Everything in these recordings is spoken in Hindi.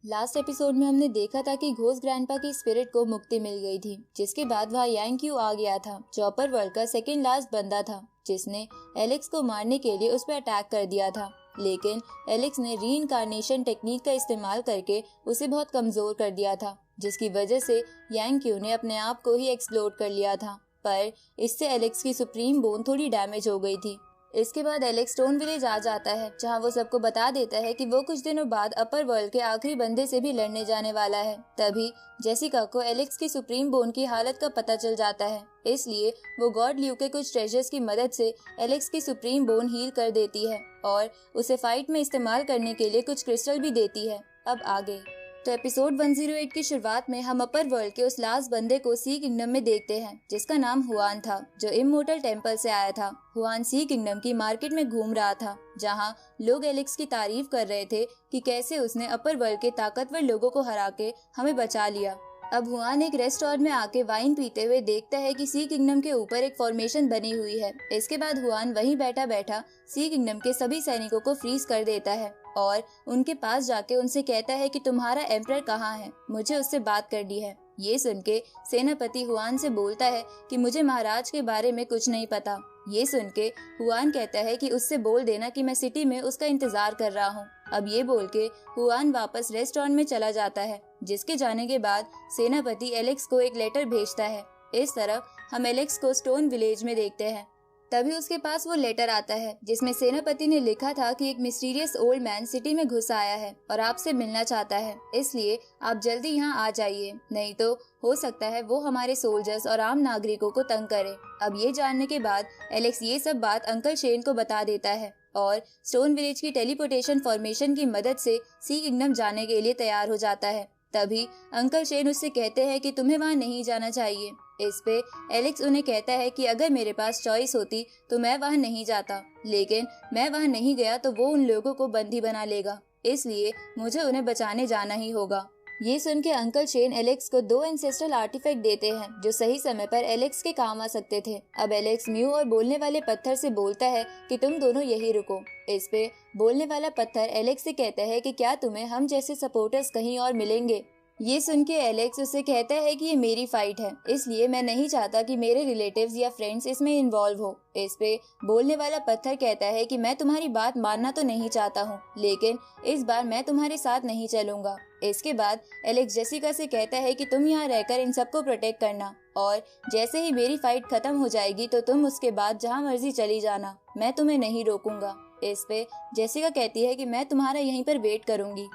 लास्ट एपिसोड में हमने देखा था कि घोस्ट ग्रैंडपा की स्पिरिट को मुक्ति मिल गई थी, जिसके बाद वहाँ यांग आ गया था, जो अपर वर्ल्ड का सेकंड लास्ट बंदा था, जिसने एलेक्स को मारने के लिए उस पर अटैक कर दिया था। लेकिन एलेक्स ने रीइंकार्नेशन टेक्निक का इस्तेमाल करके उसे बहुत कमजोर कर दिया था, जिसकी वजह से यांग ने अपने आप को ही एक्सप्लोड कर लिया था। पर इससे एलेक्स की सुप्रीम बोन थोड़ी डैमेज हो गई थी। इसके बाद एलेक्स स्टोन विलेज आ जाता है, जहां वो सबको बता देता है कि वो कुछ दिनों बाद अपर वर्ल्ड के आखिरी बंदे से भी लड़ने जाने वाला है। तभी जेसिका को एलेक्स की सुप्रीम बोन की हालत का पता चल जाता है, इसलिए वो गॉड ल्यू के कुछ ट्रेजर्स की मदद से एलेक्स की सुप्रीम बोन हील कर देती है और उसे फाइट में इस्तेमाल करने के लिए कुछ क्रिस्टल भी देती है। अब आगे तो एपिसोड 108 की शुरुआत में हम अपर वर्ल्ड के उस लास्ट बंदे को सी किंगडम में देखते हैं, जिसका नाम हुआन था, जो इमोर्टल टेम्पल से आया था। हुआन सी किंगडम की मार्केट में घूम रहा था, जहां लोग एलेक्स की तारीफ कर रहे थे कि कैसे उसने अपर वर्ल्ड के ताकतवर लोगों को हरा के हमें बचा लिया। अब हुआन एक रेस्टोरेंट में आके वाइन पीते हुए देखता है कि सी किंगडम के ऊपर एक फॉर्मेशन बनी हुई है। इसके बाद हुआन वहीं बैठा बैठा सी किंगडम के सभी सैनिकों को फ्रीज कर देता है और उनके पास जाके उनसे कहता है कि तुम्हारा एम्परर कहाँ है, मुझे उससे बात करनी है। ये सुन के सेनापति हुआन से बोलता है कि मुझे महाराज के बारे में कुछ नहीं पता। ये सुन के हुआन कहता है कि उससे बोल देना कि मैं सिटी में उसका इंतजार कर रहा हूँ। अब ये बोल के हुआन वापस रेस्टोरेंट में चला जाता है, जिसके जाने के बाद सेनापति एलेक्स को एक लेटर भेजता है। इस तरफ हम एलेक्स को स्टोन विलेज में देखते हैं। तभी उसके पास वो लेटर आता है, जिसमें सेनापति ने लिखा था कि एक मिस्टीरियस ओल्ड मैन सिटी में घुस आया है और आपसे मिलना चाहता है, इसलिए आप जल्दी यहाँ आ जाइए, नहीं तो हो सकता है वो हमारे सोल्जर्स और आम नागरिकों को तंग करे। अब ये जानने के बाद एलेक्स ये सब बात अंकल शेन को बता देता है और स्टोन विलेज की टेलीपोर्टेशन फॉर्मेशन की मदद से सी किंगडम जाने के लिए तैयार हो जाता है। तभी अंकल शेन उससे कहते हैं कि तुम्हें वहाँ नहीं जाना चाहिए। इस पे एलेक्स उन्हें कहता है कि अगर मेरे पास चॉइस होती तो मैं वहाँ नहीं जाता, लेकिन मैं वहाँ नहीं गया तो वो उन लोगों को बंदी बना लेगा, इसलिए मुझे उन्हें बचाने जाना ही होगा। ये सुन के अंकल शेन एलेक्स को 2 एंसेस्ट्रल आर्टिफैक्ट देते हैं, जो सही समय पर एलेक्स के काम आ सकते थे। अब एलेक्स म्यू और बोलने वाले पत्थर से बोलता है कि तुम दोनों यही रुको। इस पे बोलने वाला पत्थर एलेक्स से कहता है कि क्या तुम्हें हम जैसे सपोर्टर्स कहीं और मिलेंगे। ये सुन के एलेक्स उससे कहता है कि ये मेरी फाइट है, इसलिए मैं नहीं चाहता कि मेरे रिलेटिव्स या फ्रेंड्स इसमें इन्वॉल्व हो। इस पे बोलने वाला पत्थर कहता है कि मैं तुम्हारी बात मानना तो नहीं चाहता हूँ, लेकिन इस बार मैं तुम्हारे साथ नहीं चलूंगा। इसके बाद एलेक्स जेसिका से कहता है कि तुम यहाँ रहकर इन सबको प्रोटेक्ट करना और जैसे ही मेरी फाइट खत्म हो जाएगी तो तुम उसके बाद जहाँ मर्जी चली जाना, मैं तुम्हें नहीं रोकूंगा। इस पे जेसिका कहती है कि मैं तुम्हारा यहीं पर वेट करूंगी।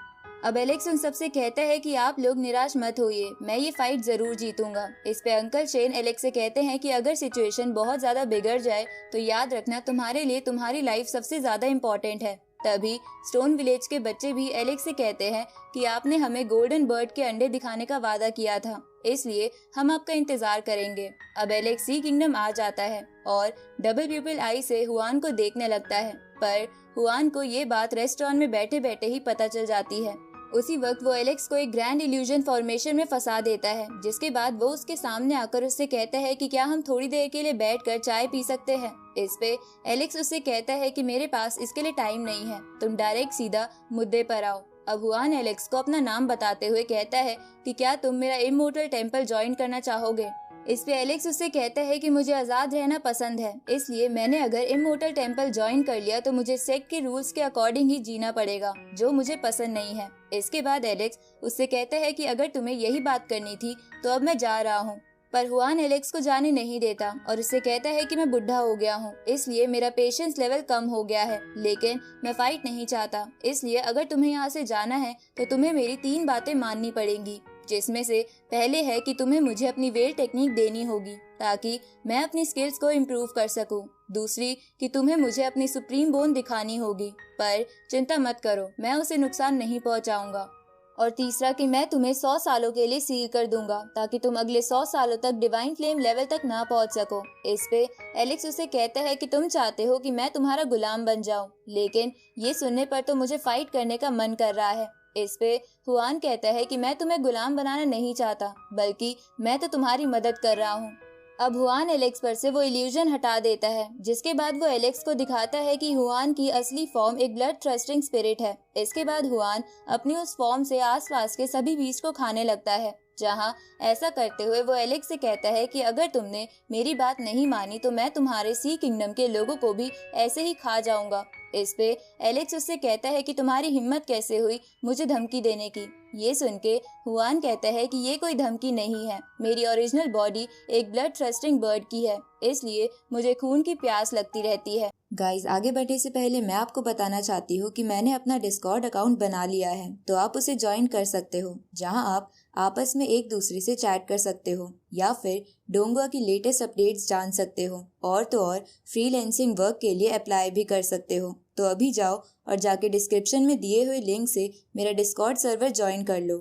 अब एलेक्स उन सबसे कहता है कि आप लोग निराश मत होइए, मैं ये फाइट जरूर जीतूंगा। इस पे अंकल शेन एलेक्स से कहते हैं कि अगर सिचुएशन बहुत ज्यादा बिगड़ जाए तो याद रखना तुम्हारे लिए तुम्हारी लाइफ सबसे ज्यादा इम्पोर्टेंट है। तभी स्टोन विलेज के बच्चे भी एलेक्स से कहते हैं कि आपने हमें गोल्डन बर्ड के अंडे दिखाने का वादा किया था, इसलिए हम आपका इंतजार करेंगे। अब एलेक्स सी किंगडम आ जाता है और डबल प्यूपिल आई से हुआन को देखने लगता है, पर हुआन को ये बात रेस्टोरेंट में बैठे बैठे ही पता चल जाती है। उसी वक्त वो एलेक्स को एक ग्रैंड इल्यूजन फॉर्मेशन में फंसा देता है, जिसके बाद वो उसके सामने आकर उससे कहता है कि क्या हम थोड़ी देर के लिए बैठकर चाय पी सकते हैं। इस पे एलेक्स उससे कहता है कि मेरे पास इसके लिए टाइम नहीं है, तुम डायरेक्ट सीधा मुद्दे पर आओ। अब हुआन एलेक्स को अपना नाम बताते हुए कहता है कि क्या तुम मेरा इमोर्टल टेम्पल ज्वाइन करना चाहोगे। इस पे एलेक्स उससे कहता है कि मुझे आजाद रहना पसंद है, इसलिए मैंने अगर इमोर्टल टेम्पल ज्वाइन कर लिया तो मुझे सेक्ट के रूल्स के अकॉर्डिंग ही जीना पड़ेगा, जो मुझे पसंद नहीं है। इसके बाद एलेक्स उससे कहता है कि अगर तुम्हें यही बात करनी थी तो अब मैं जा रहा हूँ। पर हुआन एलेक्स को जाने नहीं देता और उससे कहता है कि मैं बुढ़ा हो गया हूँ, इसलिए मेरा पेशेंस लेवल कम हो गया है, लेकिन मैं फाइट नहीं चाहता, इसलिए अगर तुम्हें यहाँ से जाना है तो तुम्हें मेरी 3 बातें माननी पड़ेंगी, जिसमें से पहले है कि तुम्हें मुझे अपनी वेल टेक्निक देनी होगी ताकि मैं अपनी स्किल्स को इम्प्रूव कर सकूं। दूसरी कि तुम्हें मुझे अपनी सुप्रीम बोन दिखानी होगी, पर चिंता मत करो, मैं उसे नुकसान नहीं पहुंचाऊंगा। और तीसरा कि मैं तुम्हें 100 सालों के लिए सील कर दूंगा ताकि तुम अगले 100 सालों तक डिवाइन फ्लेम लेवल तक ना पहुंच सको। इस पे एलेक्स उसे कहता है कि तुम चाहते हो कि मैं तुम्हारा गुलाम बन जाऊं, लेकिन ये सुनने पर तो मुझे फाइट करने का मन कर रहा है। इस पे हुआन कहता है कि मैं तुम्हें गुलाम बनाना नहीं चाहता, बल्कि मैं तो तुम्हारी मदद कर रहा हूँ। अब हुआन एलेक्स पर से वो इल्यूजन हटा देता है, जिसके बाद वो एलेक्स को दिखाता है कि हुआन की असली फॉर्म एक ब्लड थ्रस्टिंग स्पिरिट है। इसके बाद हुआन अपनी उस फॉर्म से आसपास के सभी बीस्ट को खाने लगता है, जहां ऐसा करते हुए वो एलेक्स से कहता है कि अगर तुमने मेरी बात नहीं मानी तो मैं तुम्हारे सी किंगडम के लोगों को भी ऐसे ही खा जाऊंगा। इस पे एलेक्स उससे कहता है कि तुम्हारी हिम्मत कैसे हुई मुझे धमकी देने की। ये सुन के हुआन कहता है कि ये कोई धमकी नहीं है, मेरी ओरिजिनल बॉडी एक ब्लड थ्रस्टिंग बर्ड की है, इसलिए मुझे खून की प्यास लगती रहती है। गाइस, आगे बढ़ने से पहले मैं आपको बताना चाहती हूँ कि मैंने अपना डिस्कॉर्ड अकाउंट बना लिया है, तो आप उसे ज्वाइन कर सकते हो, जहाँ आप आपस में एक दूसरे से चैट कर सकते हो या फिर डोंगुआ की लेटेस्ट अपडेट्स जान सकते हो, और तो और फ्रीलांसिंग वर्क के लिए अप्लाई भी कर सकते हो। तो अभी जाओ और जाके डिस्क्रिप्शन में दिए हुए लिंक से मेरा डिस्कॉर्ड सर्वर ज्वाइन कर लो।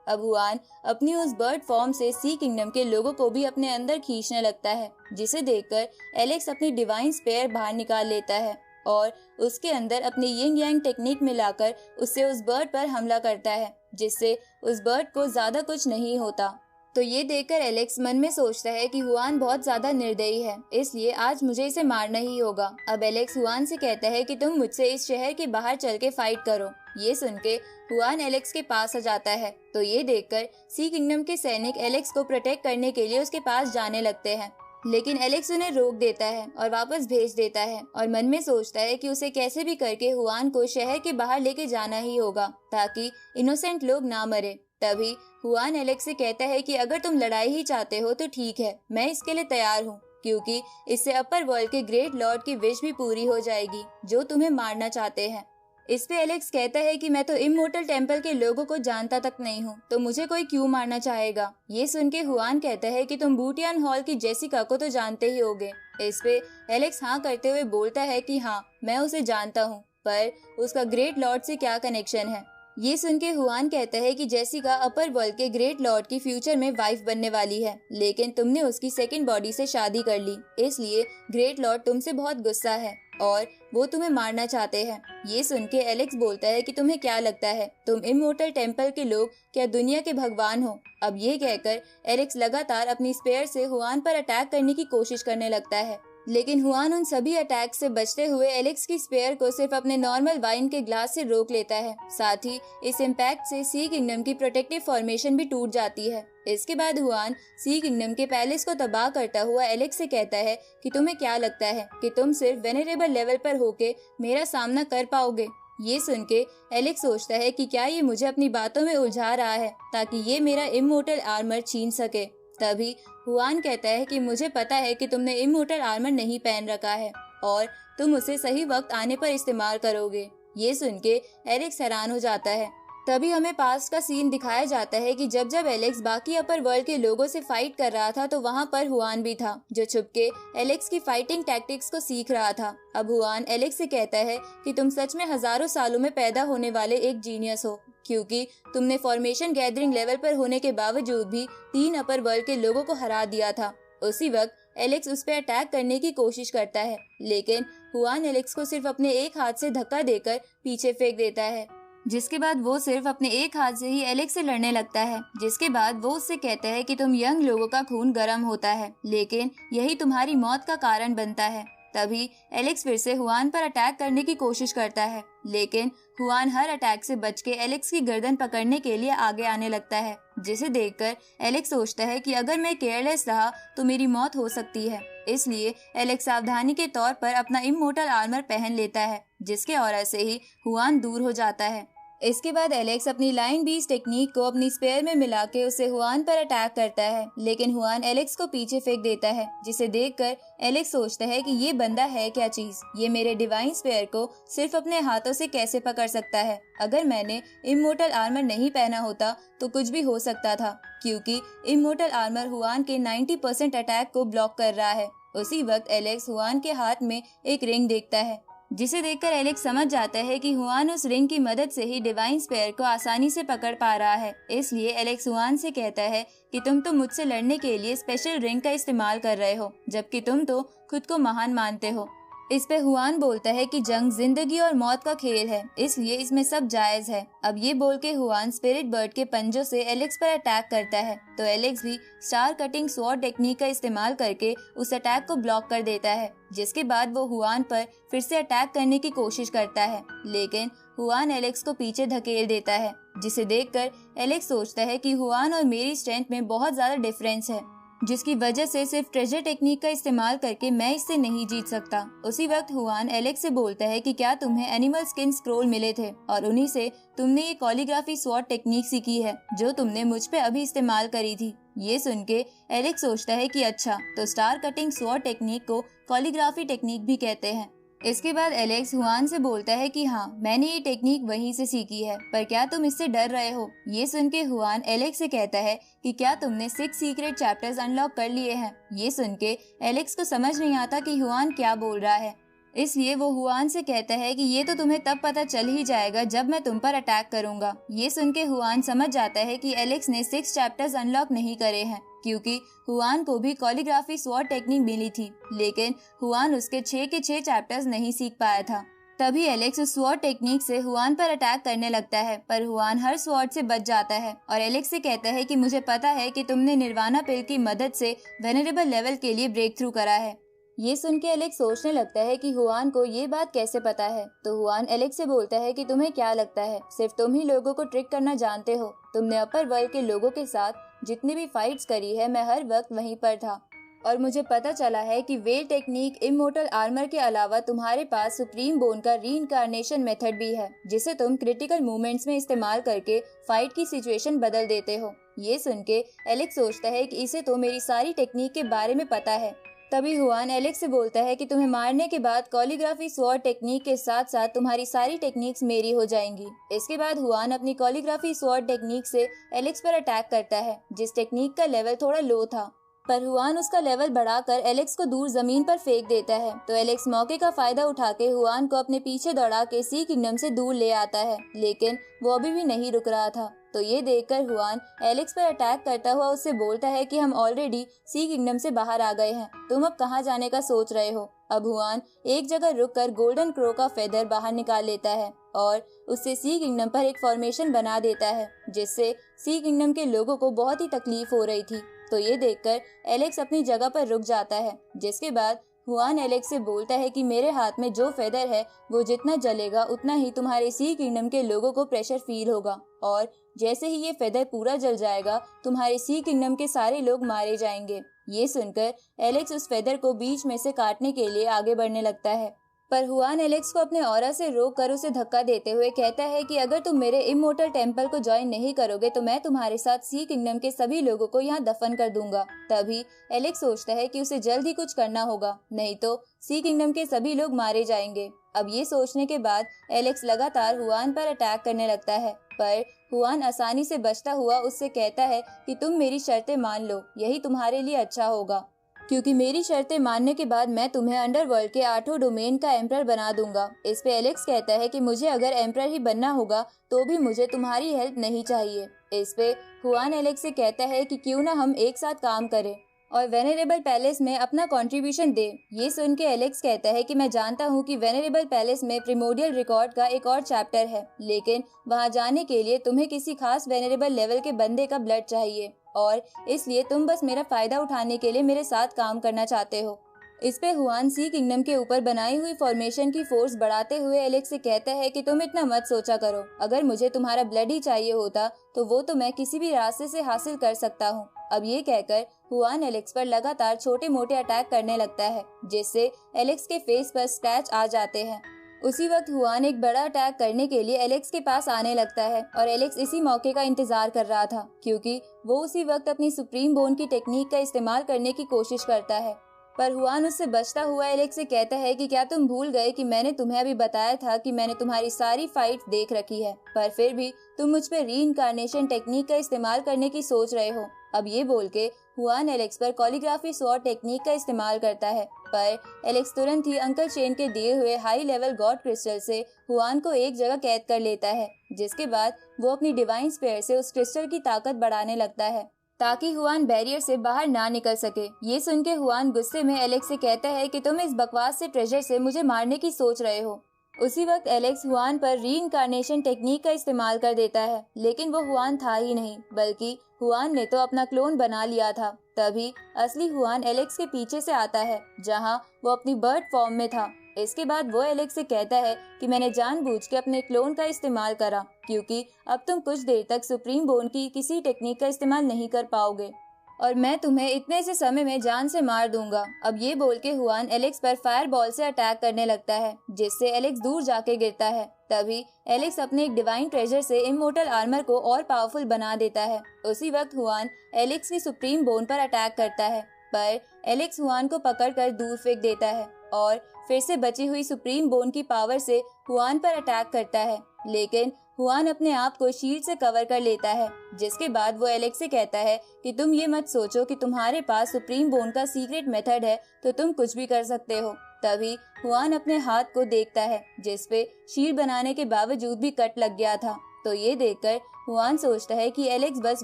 अब हुआन अपनी उस बर्ड फॉर्म से सी किंगडम के लोगों को भी अपने अंदर खींचने लगता है, जिसे देखकर एलेक्स अपनी डिवाइन स्पेयर बाहर निकाल लेता है और उसके अंदर अपनी यिंग यांग टेक्निक मिलाकर उससे उस बर्ड पर हमला करता है, जिससे उस बर्ड को ज्यादा कुछ नहीं होता। तो ये देखकर एलेक्स मन में सोचता है कि हुआन बहुत ज्यादा निर्दयी है, इसलिए आज मुझे इसे मारना ही होगा। अब एलेक्स हुआन से कहता है कि तुम मुझसे इस शहर के बाहर चल के फाइट करो। ये सुन के हुआन एलेक्स के पास आ जाता है, तो ये देखकर सी किंगडम के सैनिक एलेक्स को प्रोटेक्ट करने के लिए उसके पास जाने लगते हैं, लेकिन एलेक्स उन्हें रोक देता है और वापस भेज देता है और मन में सोचता है कि उसे कैसे भी करके हुआन को शहर के बाहर लेके जाना ही होगा ताकि इनोसेंट लोग ना मरे। तभी हुआन एलेक्स से कहता है कि अगर तुम लड़ाई ही चाहते हो तो ठीक है, मैं इसके लिए तैयार हूँ, क्योंकि इससे अपर वर्ल्ड के ग्रेट लॉर्ड की विश भी पूरी हो जाएगी जो तुम्हें मारना चाहते हैं। इस पे एलेक्स कहता है कि मैं तो इमोर्टल टेम्पल के लोगों को जानता तक नहीं हूँ, तो मुझे कोई क्यों मारना चाहेगा। ये सुन के हुआन कहता है कि तुम बूटियान हॉल की जेसिका को तो जानते ही होगे। इस पे एलेक्स हाँ करते हुए बोलता है कि हाँ, मैं उसे जानता हूँ, पर उसका ग्रेट लॉर्ड से क्या कनेक्शन है। ये सुन के हुआन कहता है कि जेसिका अपर वर्ल्ड के ग्रेट लॉर्ड की फ्यूचर में वाइफ बनने वाली है, लेकिन तुमने उसकी सेकंड बॉडी से शादी कर ली, इसलिए ग्रेट लॉर्ड तुमसे बहुत गुस्सा है और वो तुम्हें मारना चाहते हैं। ये सुन के एलेक्स बोलता है कि तुम्हें क्या लगता है, तुम इमोर्टल टेम्पल के लोग क्या दुनिया के भगवान हो। अब ये कहकर एलेक्स लगातार अपनी स्पेयर से हुआन पर अटैक करने की कोशिश करने लगता है, लेकिन हुआन उन सभी अटैक से बचते हुए एलेक्स की स्पेयर को सिर्फ अपने नॉर्मल वाइन के ग्लास से रोक लेता है। साथ ही इस इम्पैक्ट से सी किंगडम की प्रोटेक्टिव फॉर्मेशन भी टूट जाती है। इसके बाद हुआन सी किंगडम के पैलेस को तबाह करता हुआ एलेक्स से कहता है कि तुम्हें क्या लगता है कि तुम सिर्फ वेनरेबल लेवल पर होके मेरा सामना कर पाओगे। ये सुन के एलेक्स सोचता है कि क्या ये मुझे अपनी बातों में उलझा रहा है ताकि ये मेरा इमोर्टल आर्मर छीन सके। तभी हुआन कहता है कि मुझे पता है कि तुमने इमोर्टल आर्मर नहीं पहन रखा है और तुम उसे सही वक्त आने पर इस्तेमाल करोगे। ये सुन के एलेक्स हैरान हो जाता है। तभी हमें पास्ट का सीन दिखाया जाता है कि जब एलेक्स बाकी अपर वर्ल्ड के लोगों से फाइट कर रहा था तो वहाँ पर हुआन भी था, जो छुपके एलेक्स की फाइटिंग टैक्टिक्स को सीख रहा था। अब हुआन एलेक्स से कहता है कि तुम सच में हजारों सालों में पैदा होने वाले एक जीनियस हो, क्योंकि तुमने फॉर्मेशन गैदरिंग लेवल पर होने के बावजूद भी 3 अपर वर्ल्ड के लोगों को हरा दिया था। उसी वक्त एलेक्स उस पर अटैक करने की कोशिश करता है, लेकिन हुआन एलेक्स को सिर्फ अपने एक हाथ से धक्का देकर पीछे फेंक देता है, जिसके बाद वो सिर्फ अपने एक हाथ से ही एलेक्स से लड़ने लगता है। जिसके बाद वो उससे कहता है कि तुम यंग लोगों का खून गर्म होता है, लेकिन यही तुम्हारी मौत का कारण बनता है। तभी एलेक्स फिर से हुआन पर अटैक करने की कोशिश करता है, लेकिन हुआन हर अटैक से बच के एलेक्स की गर्दन पकड़ने के लिए आगे आने लगता है, जिसे देखकर एलेक्स सोचता है कि अगर मैं केयरलेस रहा तो मेरी मौत हो सकती है। इसलिए एलेक्स सावधानी के तौर पर अपना इमोर्टल आर्मर पहन लेता है, जिसके ऑरा से ही हुआन दूर हो जाता है। इसके बाद एलेक्स अपनी लाइन बीस टेक्निक को अपनी स्पेयर में मिला के उसे हुआन पर अटैक करता है, लेकिन हुआन एलेक्स को पीछे फेंक देता है, जिसे देखकर एलेक्स सोचता है कि ये बंदा है क्या चीज, ये मेरे डिवाइन स्पेयर को सिर्फ अपने हाथों से कैसे पकड़ सकता है। अगर मैंने इमोर्टल आर्मर नहीं पहना होता तो कुछ भी हो सकता था, क्योंकि इमोर्टल आर्मर हुआन के 90% अटैक को ब्लॉक कर रहा है। उसी वक्त एलेक्स हुआन के हाथ में एक रिंग देखता है, जिसे देखकर एलेक्स समझ जाता है कि हुआन उस रिंग की मदद से ही डिवाइन स्पेयर को आसानी से पकड़ पा रहा है। इसलिए एलेक्स हुआन से कहता है कि तुम तो मुझसे लड़ने के लिए स्पेशल रिंग का इस्तेमाल कर रहे हो, जबकि तुम तो खुद को महान मानते हो। इस पे हुआन बोलता है कि जंग जिंदगी और मौत का खेल है, इसलिए इसमें सब जायज है। अब ये बोल के हुआन स्पिरिट बर्ड के पंजों से एलेक्स पर अटैक करता है, तो एलेक्स भी स्टार कटिंग स्वॉर्ड टेक्निक का इस्तेमाल करके उस अटैक को ब्लॉक कर देता है, जिसके बाद वो हुआन पर फिर से अटैक करने की कोशिश करता है, लेकिन हुआन एलेक्स को पीछे धकेल देता है, जिसे देखकर एलेक्स सोचता है कि हुआन और मेरी स्ट्रेंथ में बहुत ज्यादा डिफरेंस है, जिसकी वजह से सिर्फ ट्रेजर टेक्निक का इस्तेमाल करके मैं इससे नहीं जीत सकता। उसी वक्त हुआन एलेक्स से बोलता है कि क्या तुम्हें एनिमल स्किन स्क्रोल मिले थे और उन्हीं से तुमने ये कॉलीग्राफी स्वॉर्ड टेक्निक सीखी है जो तुमने मुझ पे अभी इस्तेमाल करी थी। ये सुन के एलेक्स सोचता है कि अच्छा, तो स्टार कटिंग स्वॉर्ड टेक्निक को कॉलीग्राफी टेक्निक भी कहते हैं। इसके बाद एलेक्स हुआन से बोलता है कि हाँ, मैंने ये टेक्निक वहीं से सीखी है, पर क्या तुम इससे डर रहे हो? ये सुन के हुआन एलेक्स से कहता है कि क्या तुमने 6 सीक्रेट चैप्टर्स अनलॉक कर लिए हैं? ये सुन के एलेक्स को समझ नहीं आता कि हुआन क्या बोल रहा है, इसलिए वो हुआन से कहता है कि ये तो तुम्हें तब पता चल ही जाएगा जब मैं तुम पर अटैक करूंगा। ये सुन के हुआन समझ जाता है कि एलेक्स ने 6 चैप्टर्स अनलॉक नहीं करे हैं, क्योंकि हुआन को भी कॉलीग्राफी स्वॉर्ड टेक्निक मिली थी, लेकिन हुआन उसके 6 के 6 चैप्टर्स नहीं सीख पाया था। तभी एलेक्स उस स्वॉर्ड टेक्निक से हुआन पर अटैक करने लगता है, पर हुआन हर स्वॉर्ड से बच जाता है और एलेक्स से कहता है कि मुझे पता है कि तुमने निर्वाणा पिल की मदद से वेनरेबल लेवल के लिए ब्रेक थ्रू करा है। ये सुन के एलेक्स सोचने लगता है कि हुआन को ये बात कैसे पता है, तो हुआन एलेक्स से बोलता है कि तुम्हें क्या लगता है सिर्फ तुम ही लोगों को ट्रिक करना जानते हो? तुमने अपर वर्ल्ड के लोगों के साथ जितनी भी फाइट्स करी है, मैं हर वक्त वहीं पर था और मुझे पता चला है कि वेल टेक्निक, इमोर्टल आर्मर के अलावा तुम्हारे पास सुप्रीम बोन का रीइंकार्नेशन मेथड भी है, जिसे तुम क्रिटिकल मूवमेंट्स में इस्तेमाल करके फाइट की सिचुएशन बदल देते हो। ये सुन के एलेक्स सोचता है कि इसे तो मेरी सारी टेक्निक के बारे में पता है। तभी हुआन एलेक्स से बोलता है कि तुम्हें मारने के बाद कॉलीग्राफी स्वॉर्ड टेक्निक के साथ साथ तुम्हारी सारी टेक्निक्स मेरी हो जाएंगी। इसके बाद हुआन अपनी कॉलीग्राफी स्वॉर्ड टेक्निक से एलेक्स पर अटैक करता है, जिस टेक्निक का लेवल थोड़ा लो था, पर हुआन उसका लेवल बढ़ाकर एलेक्स को दूर जमीन पर फेंक देता है। तो एलेक्स मौके का फायदा उठा के हुआन को अपने पीछे दौड़ा के सी किंगडम से दूर ले आता है, लेकिन वो अभी भी नहीं रुक रहा था। तो ये देखकर हुआन एलेक्स पर अटैक करता हुआ उससे बोलता है कि हम ऑलरेडी सी किंगडम से बाहर आ गए हैं, तुम अब कहाँ जाने का सोच रहे हो? अब हुआन एक जगह रुककर गोल्डन क्रो का फेदर बाहर निकाल लेता है और उससे सी किंगडम पर एक फॉर्मेशन बना देता है, जिससे सी किंगडम के लोगों को बहुत ही तकलीफ हो रही थी। तो ये देखकर एलेक्स अपनी जगह पर रुक जाता है, जिसके बाद हुआन एलेक्स से बोलता है कि मेरे हाथ में जो फेदर है वो जितना जलेगा उतना ही तुम्हारे सी किंगडम के लोगों को प्रेशर फील होगा, और जैसे ही ये फेदर पूरा जल जाएगा तुम्हारे सी किंगडम के सारे लोग मारे जाएंगे। ये सुनकर एलेक्स उस फेदर को बीच में से काटने के लिए आगे बढ़ने लगता है, पर हुआन एलेक्स को अपने ऑरा से रोक कर उसे धक्का देते हुए कहता है कि अगर तुम मेरे इमोर्टल टेम्पल को ज्वाइन नहीं करोगे तो मैं तुम्हारे साथ सी किंगडम के सभी लोगों को यहाँ दफन कर दूंगा। तभी एलेक्स सोचता है कि उसे जल्द ही कुछ करना होगा, नहीं तो सी किंगडम के सभी लोग मारे जाएंगे। अब ये सोचने के बाद एलेक्स लगातार हुआन पर अटैक करने लगता है, पर हुआन आसानी से बचता हुआ उससे कहता है कि तुम मेरी शर्तें मान लो, यही तुम्हारे लिए अच्छा होगा, क्योंकि मेरी शर्तें मानने के बाद मैं तुम्हें अंडरवर्ल्ड के 8 डोमेन का एम्परर बना दूंगा। इस पे एलेक्स कहता है कि मुझे अगर एम्परर ही बनना होगा तो भी मुझे तुम्हारी हेल्प नहीं चाहिए। इस पे हुआन एलेक्स से कहता है कि क्यों ना हम एक साथ काम करें और वेनरेबल पैलेस में अपना कंट्रीब्यूशन दे। ये सुन के एलेक्स कहता है कि मैं जानता हूँ कि वेनरेबल पैलेस में प्रिमोडियल रिकॉर्ड का एक और चैप्टर है, लेकिन वहाँ जाने के लिए तुम्हें किसी खास वेनरेबल लेवल के बंदे का ब्लड चाहिए और इसलिए तुम बस मेरा फायदा उठाने के लिए मेरे साथ काम करना चाहते हो। इस पे हुआन सी किंगडम के ऊपर बनाई हुई फॉर्मेशन की फोर्स बढ़ाते हुए एलेक्स से कहता है कि तुम इतना मत सोचा करो, अगर मुझे तुम्हारा ब्लड ही चाहिए होता तो वो तो मैं किसी भी रास्ते से हासिल कर सकता हूँ। अब ये कहकर हुआन एलेक्स पर लगातार छोटे मोटे अटैक करने लगता है, जिससे एलेक्स के फेस पर स्क्रैच आ जाते हैं। उसी वक्त हुआन एक बड़ा अटैक करने के लिए एलेक्स के पास आने लगता है और एलेक्स इसी मौके का इंतजार कर रहा था, क्योंकि वो उसी वक्त अपनी सुप्रीम बोन की टेक्निक का इस्तेमाल करने की कोशिश करता है। पर हुआन उससे बचता हुआ एलेक्स से कहता है कि क्या तुम भूल गए कि मैंने तुम्हें अभी बताया था कि मैंने तुम्हारी सारी फाइट देख रखी है, पर फिर भी तुम मुझ पर रीइंकार्नेशन टेक्निक का इस्तेमाल करने की सोच रहे हो। अब ये बोल के हुआन एलेक्स पर कॉलीग्राफी स्वॉर्ड टेक्निक का इस्तेमाल करता है, पर एलेक्स तुरंत ही अंकल चेन के दिए हुए हाई लेवल गॉड क्रिस्टल से हुआन को एक जगह कैद कर लेता है, जिसके बाद वो अपनी डिवाइन स्पेयर से उस क्रिस्टल की ताकत बढ़ाने लगता है। ताकि हुआन बैरियर से बाहर ना निकल सके। ये सुन के हुआन गुस्से में एलेक्स से कहता है कि तुम इस बकवास से ट्रेजर से मुझे मारने की सोच रहे हो। उसी वक्त एलेक्स हुआन पर रीइंकार्नेशन टेक्निक का इस्तेमाल कर देता है, लेकिन वो हुआन था ही नहीं, बल्कि हुआन ने तो अपना क्लोन बना लिया था। तभी असली हुआन एलेक्स के पीछे से आता है, जहां वो अपनी बर्ड फॉर्म में था। इसके बाद वो एलेक्स से कहता है कि मैंने जानबूझ के अपने क्लोन का इस्तेमाल करा, क्योंकि अब तुम कुछ देर तक सुप्रीम बोन की किसी टेक्निक का इस्तेमाल नहीं कर पाओगे और मैं तुम्हें इतने से समय में जान से मार दूंगा। अब ये बोल के हुआन एलेक्स पर फायर बॉल से अटैक करने लगता है, जिससे एलेक्स दूर जाके गिरता है। तभी एलेक्स अपने एक डिवाइन ट्रेजर से इमोर्टल आर्मर को और पावरफुल बना देता है। उसी वक्त हुआन एलेक्स की सुप्रीम बोन पर अटैक करता है, पर एलेक्स हुआन को पकड़कर दूर फेंक देता है और फिर से बची हुई सुप्रीम बोन की पावर से हुआन पर अटैक करता है, लेकिन हुआन अपने आप को शील्ड से कवर कर लेता है। जिसके बाद वो एलेक्स से कहता है कि तुम ये मत सोचो कि तुम्हारे पास सुप्रीम बोन का सीक्रेट मेथड है तो तुम कुछ भी कर सकते हो। तभी हुआन अपने हाथ को देखता है, जिसपे शील्ड बनाने के बावजूद भी कट लग गया था। तो ये देखकर हुआन सोचता है कि एलेक्स बस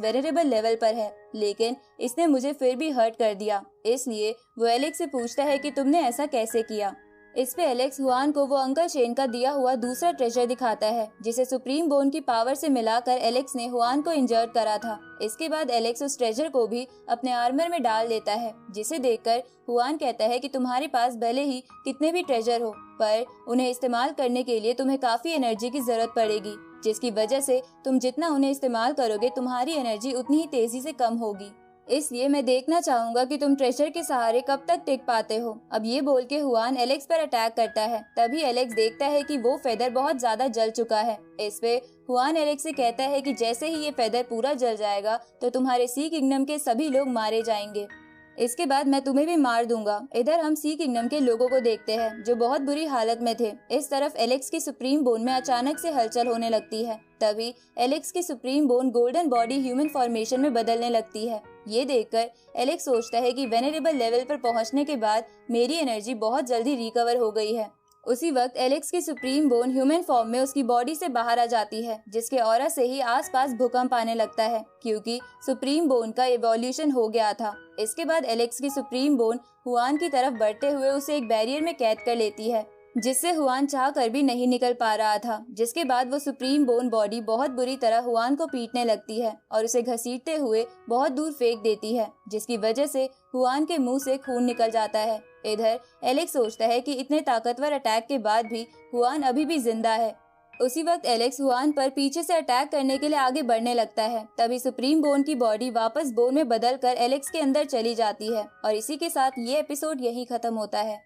वेरिएबल लेवल पर है, लेकिन इसने मुझे फिर भी हर्ट कर दिया। इसलिए वो एलेक्स से पूछता है कि तुमने ऐसा कैसे किया। इस पे एलेक्स हुआन को वो अंकल शेन का दिया हुआ दूसरा ट्रेजर दिखाता है, जिसे सुप्रीम बोन की पावर से मिलाकर एलेक्स ने हुआन को इंजर्ड करा था। इसके बाद एलेक्स उस ट्रेजर को भी अपने आर्मर में डाल देता है, जिसे देखकर हुआन कहता है कि तुम्हारे पास भले ही कितने भी ट्रेजर हो, पर उन्हें इस्तेमाल करने के लिए तुम्हें काफी एनर्जी की जरूरत पड़ेगी, जिसकी वजह से तुम जितना उन्हें इस्तेमाल करोगे तुम्हारी एनर्जी उतनी ही तेजी से कम होगी। इसलिए मैं देखना चाहूंगा कि तुम ट्रेजर के सहारे कब तक टिक पाते हो। अब ये बोल के हुआन एलेक्स पर अटैक करता है। तभी एलेक्स देखता है कि वो फेदर बहुत ज्यादा जल चुका है। इस पे हुआन एलेक्स से कहता है कि जैसे ही ये फेदर पूरा जल जाएगा तो तुम्हारे सी किंगडम के सभी लोग मारे जाएंगे। इसके बाद मैं तुम्हें भी मार दूंगा। इधर हम सी किंगडम के लोगों को देखते हैं, जो बहुत बुरी हालत में थे। इस तरफ एलेक्स की सुप्रीम बोन में अचानक से हलचल होने लगती है। तभी एलेक्स की supreme bone golden body human formation में बदलने लगती है। ये देखकर एलेक्स सोचता है कि वेनेरेबल लेवल पर पहुंचने के बाद मेरी एनर्जी बहुत जल्दी रिकवर हो गई है। उसी वक्त एलेक्स की सुप्रीम बोन ह्यूमन फॉर्म में उसकी बॉडी से बाहर आ जाती है, जिसके ऑरा से ही आसपास भूकंप आने लगता है, क्योंकि सुप्रीम बोन का इवोल्यूशन हो गया था। इसके बाद एलेक्स की सुप्रीम बोन हुआन की तरफ बढ़ते हुए उसे एक बैरियर में कैद कर लेती है, जिससे हुआन चाह कर भी नहीं निकल पा रहा था। जिसके बाद वो सुप्रीम बोन बॉडी बहुत बुरी तरह हुआन को पीटने लगती है और उसे घसीटते हुए बहुत दूर फेंक देती है, जिसकी वजह से हुआन के मुंह से खून निकल जाता है। इधर एलेक्स सोचता है कि इतने ताकतवर अटैक के बाद भी हुआन अभी भी जिंदा है। उसी वक्त एलेक्स हुआन पर पीछे से अटैक करने के लिए आगे बढ़ने लगता है। तभी सुप्रीम बोन की बॉडी वापस बोन में बदलकर एलेक्स के अंदर चली जाती है और इसी के साथ ये एपिसोड यही खत्म होता है।